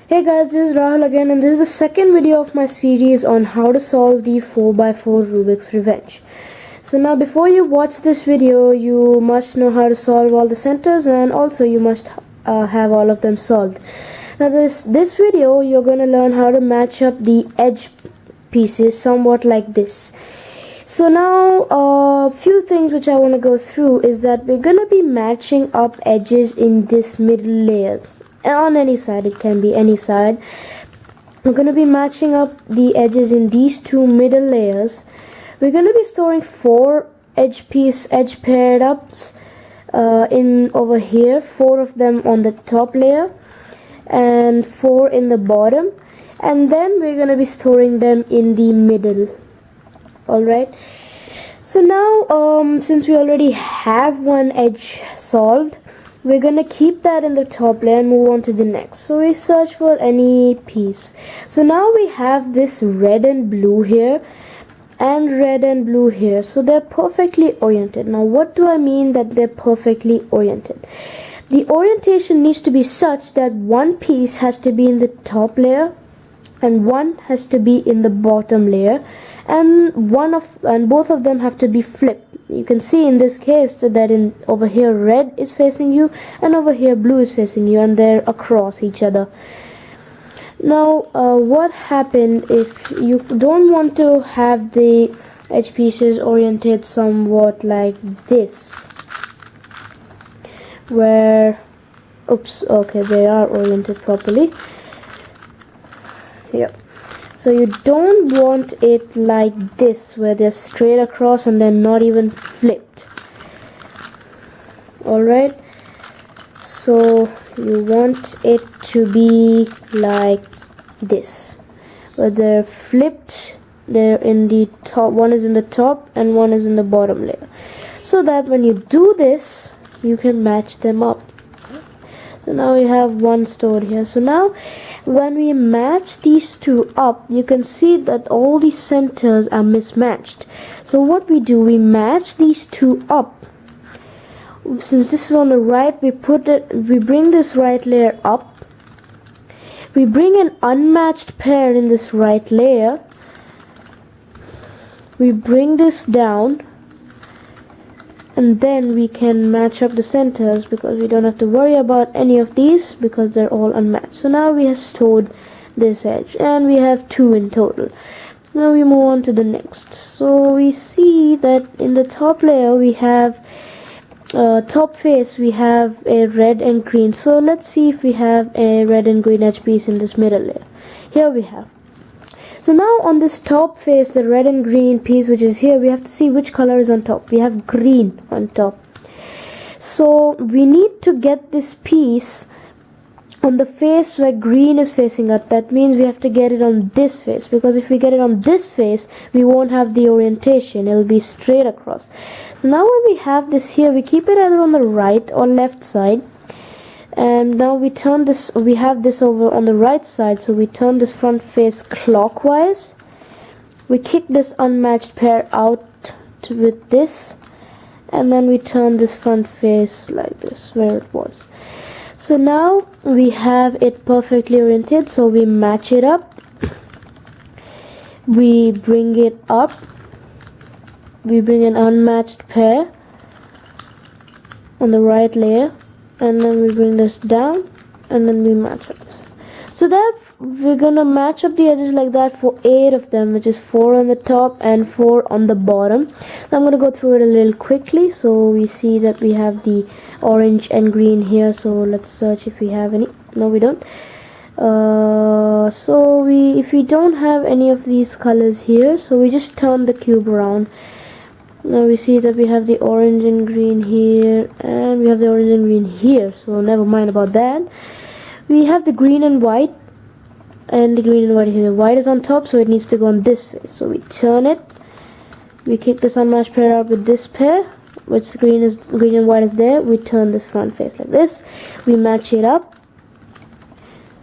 Hey guys, this is Rahul again, and this is the second video of my series on how to solve the 4x4 Rubik's Revenge. So now before you watch this video, you must know how to solve all the centers, and also you must have all of them solved. Now this video you're going to learn how to match up the edge pieces somewhat like this. So now a few things which I want to go through is that we're going to be matching up edges in this middle layers. On any side, it can be any side. We're going to be matching up the edges in these two middle layers. We're going to be storing 4 edge paired ups in over here, 4 of them on the top layer and 4 in the bottom, and then we're going to be storing them in the middle. Alright, so now since we already have one edge solved, we're gonna keep that in the top layer and move on to the next. So we search for any piece. So now we have this red and blue here and red and blue here. So they're perfectly oriented. Now what do I mean that they're perfectly oriented? The orientation needs to be such that one piece has to be in the top layer and one has to be in the bottom layer, and both of them have to be flipped. You can see in this case that over here red is facing you and over here blue is facing you, and they're across each other. Now what happened if you don't want to have the edge pieces oriented somewhat like this, where okay, they are oriented properly. Yep. So you don't want it like this, where they're straight across and they're not even flipped. Alright, so you want it to be like this, where they're flipped, they're in the top, one is in the top and one is in the bottom layer, so that when you do this you can match them up. So now we have one stored here. So now when we match these two up, you can see that all the centers are mismatched. So what we do, we match these two up. Since this is on the right, we bring this right layer up. We bring an unmatched pair in this right layer. We bring this down, and then we can match up the centers, because we don't have to worry about any of these because they're all unmatched. So now we have stored this edge and we have 2 in total. Now we move on to the next. So we see that in the top layer we have top face, we have a red and green. So let's see if we have a red and green edge piece in this middle layer. Here we have. So now on this top face, the red and green piece which is here, we have to see which color is on top. We have green on top. So we need to get this piece on the face where green is facing up. That means we have to get it on this face, because if we get it on this face, we won't have the orientation. It'll be straight across. So now when we have this here, we keep it either on the right or left side. And now we turn this, we have this over on the right side, so we turn this front face clockwise. We kick this unmatched pair out with this, and then we turn this front face like this, where it was. So now we have it perfectly oriented, so we match it up. We bring it up. We bring an unmatched pair on the right layer, and then we bring this down, and then we match up this. So that we're gonna match up the edges like that for 8 of them, which is 4 on the top and 4 on the bottom. Now I'm gonna go through it a little quickly. So we see that we have the orange and green here, so let's search if we have any. No, we don't. If we don't have any of these colors here, so we just turn the cube around. Now we see that we have the orange and green here, and we have the orange and green here, so never mind about that. We have the green and white, and the green and white here. The white is on top, so it needs to go on this face. So we turn it, we kick this unmatched pair out with this pair, which green and white is there. We turn this front face like this. We match it up.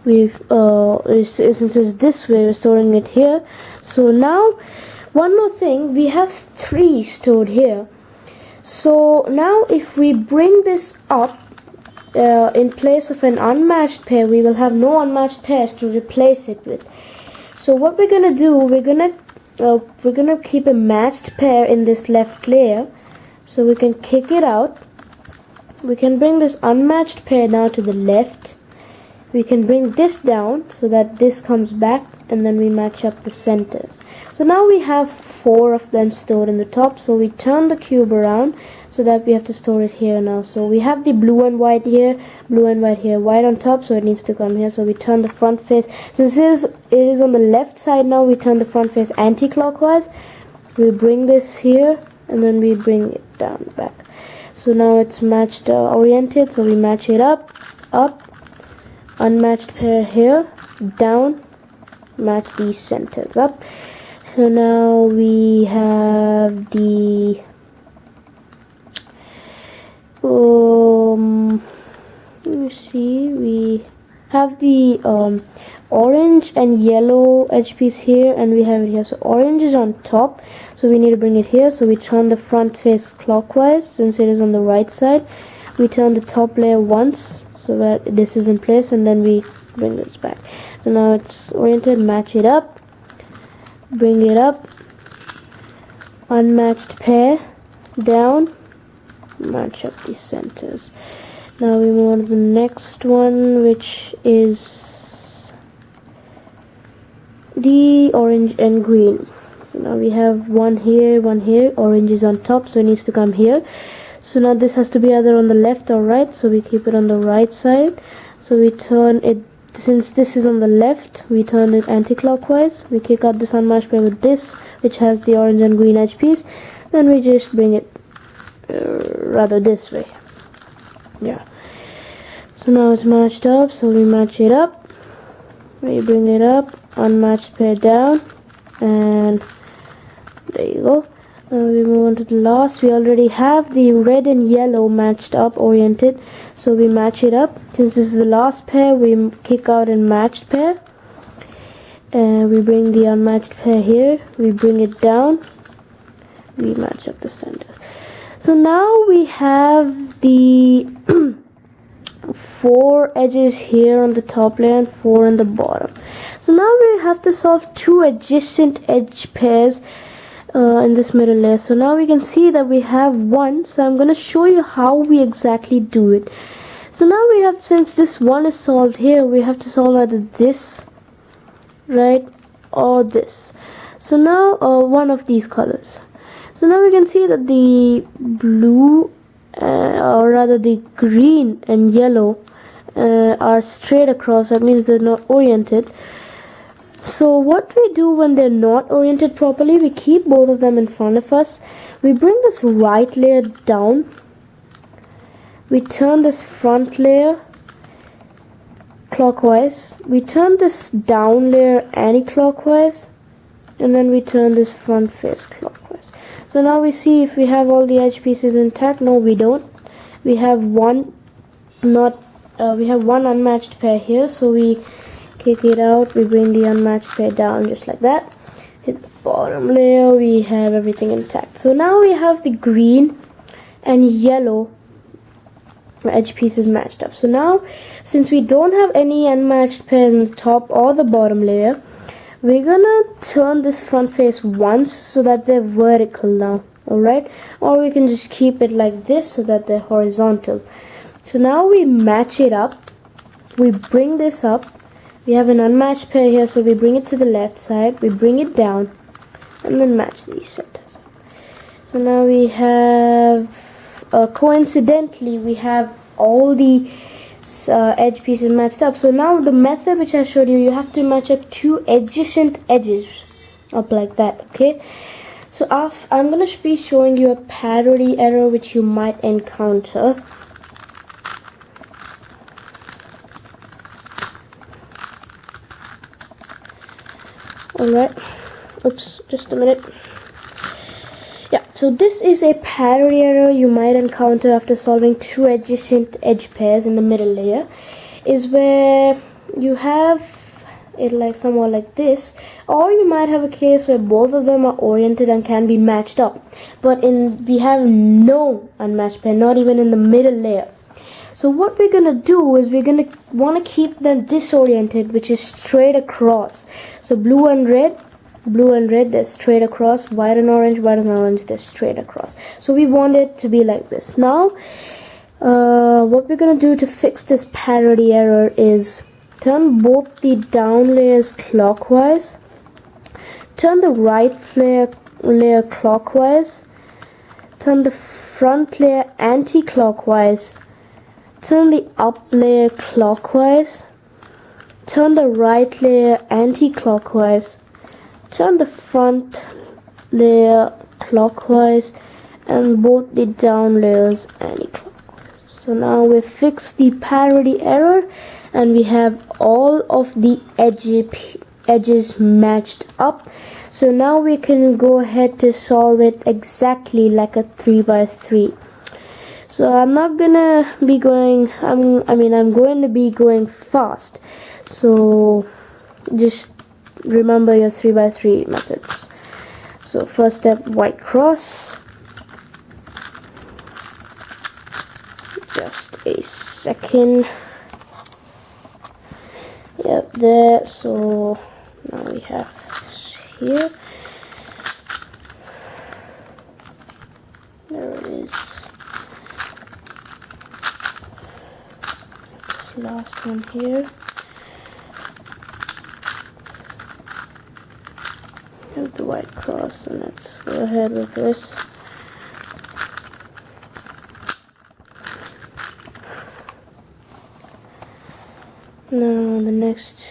Since it's this way, we're storing it here. So now one more thing, we have 3 stored here. So now if we bring this up in place of an unmatched pair, we will have no unmatched pairs to replace it with. So what we're gonna do, we're gonna keep a matched pair in this left layer, so we can kick it out. We can bring this unmatched pair now to the left. We can bring this down so that this comes back, and then we match up the centers. So now we have 4 of them stored in the top, so we turn the cube around so that we have to store it here now. So we have the blue and white here, blue and white here, white on top, so it needs to come here. So we turn the front face. Since it is on the left side now, we turn the front face anti-clockwise. We bring this here, and then we bring it down back. So now it's matched oriented, so we match it up, unmatched pair here, down, match these centers up. So now we have the let me see, we have the orange and yellow edge piece here, and we have it here. So orange is on top, so we need to bring it here. So we turn the front face clockwise since it is on the right side. We turn the top layer once so that this is in place, and then we bring this back. So now it's oriented, match it up, bring it up, unmatched pair, down, match up these centers. Now we move on to the next one, which is the orange and green. So now we have one here, orange is on top, so it needs to come here. So now this has to be either on the left or right, so we keep it on the right side. So we turn it, since this is on the left, we turn it anti-clockwise. We kick out this unmatched pair with this, which has the orange and green edge piece. Then we just bring it rather this way. Yeah. So now it's matched up, so we match it up. We bring it up, unmatched pair down, and there you go. Now we move on to the last. We already have the red and yellow matched up, oriented, so we match it up. Since this is the last pair, we kick out a matched pair, and we bring the unmatched pair here. We bring it down. We match up the centers. So now we have the 4 edges here on the top layer and 4 on the bottom. So now we have to solve 2 adjacent edge pairs in this middle layer. So now we can see that we have one, so I'm going to show you how we exactly do it. So now we have, since this one is solved here, we have to solve either this, right, or this. So now one of these colors. So now we can see that the blue or rather the green and yellow are straight across. That means they're not oriented. So what we do when they're not oriented properly, we keep both of them in front of us. We bring this right layer down. We turn this front layer clockwise. We turn this down layer anti-clockwise. And then we turn this front face clockwise. So now we see if we have all the edge pieces intact. No, we don't. We have one unmatched pair here, so we kick it out. We bring the unmatched pair down just like that. Hit the bottom layer. We have everything intact. So now we have the green and yellow edge pieces matched up. So now, since we don't have any unmatched pairs in the top or the bottom layer, we're gonna turn this front face once so that they're vertical now, alright? Or we can just keep it like this so that they're horizontal. So now we match it up. We bring this up. We have an unmatched pair here, so we bring it to the left side. We bring it down and then match these centers. So now we have, coincidentally, we have all the edge pieces matched up. So now the method which I showed you, you have to match up 2 adjacent edges up like that, okay? So I'm going to be showing you a parity error which you might encounter. Alright, oops, just a minute. Yeah, so this is a parity error you might encounter after solving 2 adjacent edge pairs in the middle layer, is where you have it like somewhat like this, or you might have a case where both of them are oriented and can be matched up, but we have no unmatched pair, not even in the middle layer. So what we're gonna do is we're gonna want to keep them disoriented, which is straight across. So blue and red, they're straight across. White and orange, they're straight across. So we want it to be like this. Now what we're gonna do to fix this parity error is turn both the down layers clockwise, turn the right layer clockwise, turn the front layer anti-clockwise, turn the up layer clockwise, turn the right layer anti-clockwise, turn the front layer clockwise, and both the down layers anti-clockwise. So now we've fixed the parity error and we have all of the edges matched up. So now we can go ahead to solve it exactly like a 3x3. So I'm not gonna be going, I'm going to be going fast. So just remember your 3x3 methods. So first step, white cross. Just a second. Yep, there. So now we have this here. There it is. This last one here. Have the white cross, and let's go ahead with this. Now the next,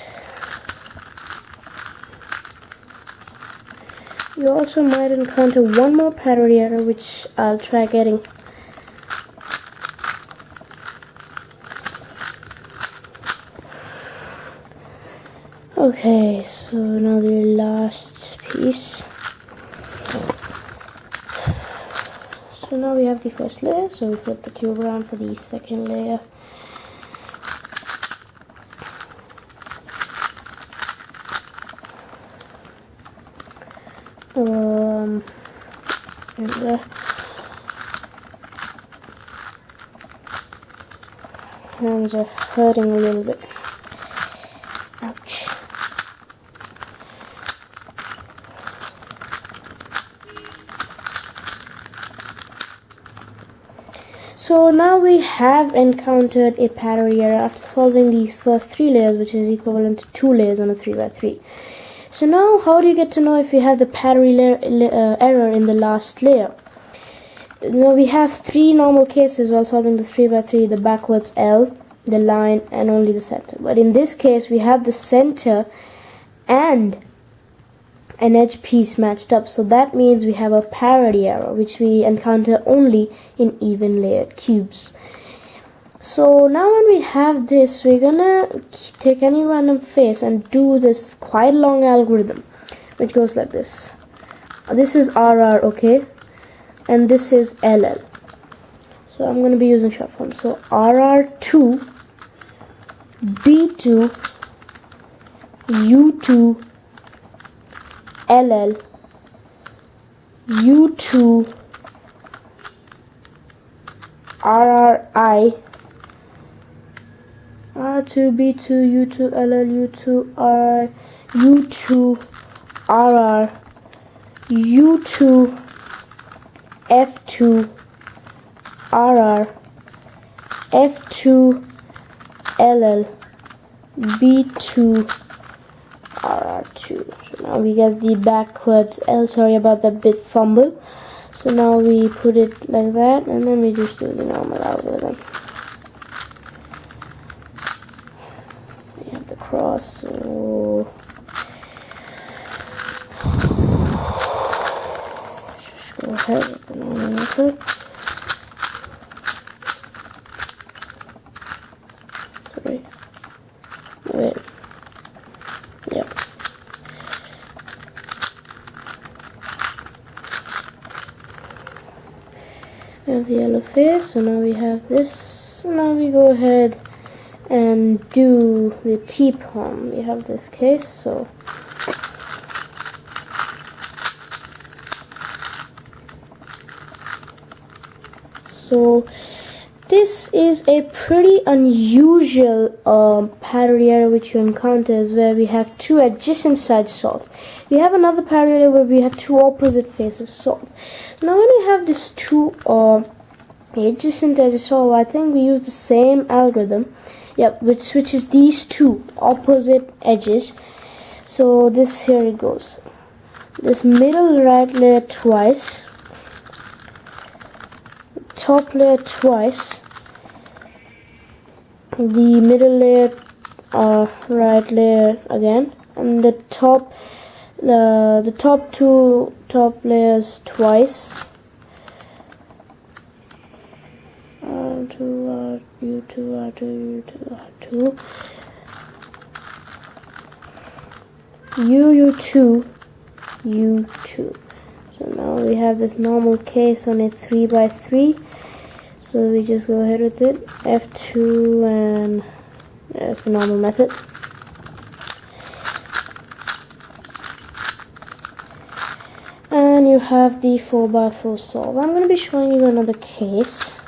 you also might encounter one more parity error, which I'll try getting. Okay, so now the last piece. So now we have the first layer, so we flip the cube around for the second layer. And hands are hurting a little bit. Ouch. So now we have encountered a parity error after solving these first 3 layers, which is equivalent to 2 layers on a 3x3. So now how do you get to know if you have the parity error in the last layer? Now we have 3 normal cases while solving the 3x3, the backwards L, the line, and only the center. But in this case we have the center and an edge piece matched up, so that means we have a parity error, which we encounter only in even layered cubes. So now when we have this, we're gonna take any random face and do this quite long algorithm, which goes like this. This is RR, okay, and this is LL. So I'm gonna be using short form. So RR2, B2, U2, LL, U2, RRI, R2, B2, U2, LL, U2, R, U2, RR, U2, F2, RR, F2, LL, B2, RR2. So now we get the backwards L. Sorry about that bit fumble. So now we put it like that, and then we just do the normal algorithm. We have the cross, so just go ahead with the normal method. Sorry. Wait. Yep. We have the yellow face, so now we have this. So now we go ahead and do the T-palm. We have this case, so this is a pretty unusual parity error which you encounter, is where we have two adjacent sides solved. We have another parity error where we have two opposite faces solved. Now when we have these two adjacent edges solved, I think we use the same algorithm, which switches these two opposite edges. So this, here it goes, this middle right layer twice, top layer twice, the middle layer right layer again, and the top two top layers twice. R2, U2, R2, U2, R2, U2, U2. So now we have this normal case on a 3x3. So we just go ahead with it, F2, and that's the normal method. And you have the 4x4 solve. I'm going to be showing you another case.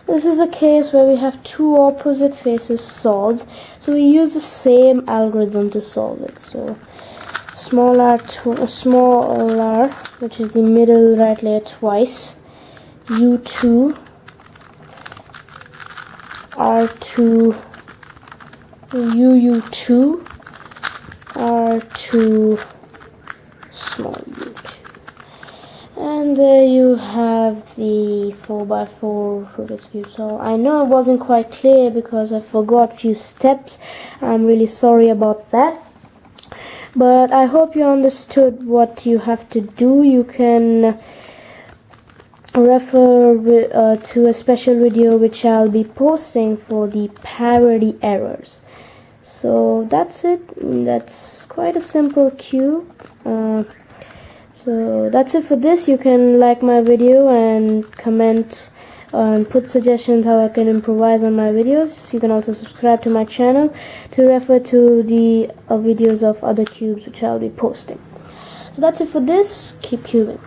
This is a case where we have two opposite faces solved, so we use the same algorithm to solve it. So small r, which is the middle right layer twice, U2, R2, UU2, R2, small u2. And there you have the 4x4 Rubik's Cube. So I know it wasn't quite clear because I forgot a few steps. I'm really sorry about that. But I hope you understood what you have to do. You can refer to a special video which I'll be posting for the parity errors. So that's it. That's quite a simple cube. So that's it for this. You can like my video and comment and put suggestions how I can improvise on my videos. You can also subscribe to my channel to refer to the videos of other cubes which I'll be posting. So that's it for this. Keep cubing.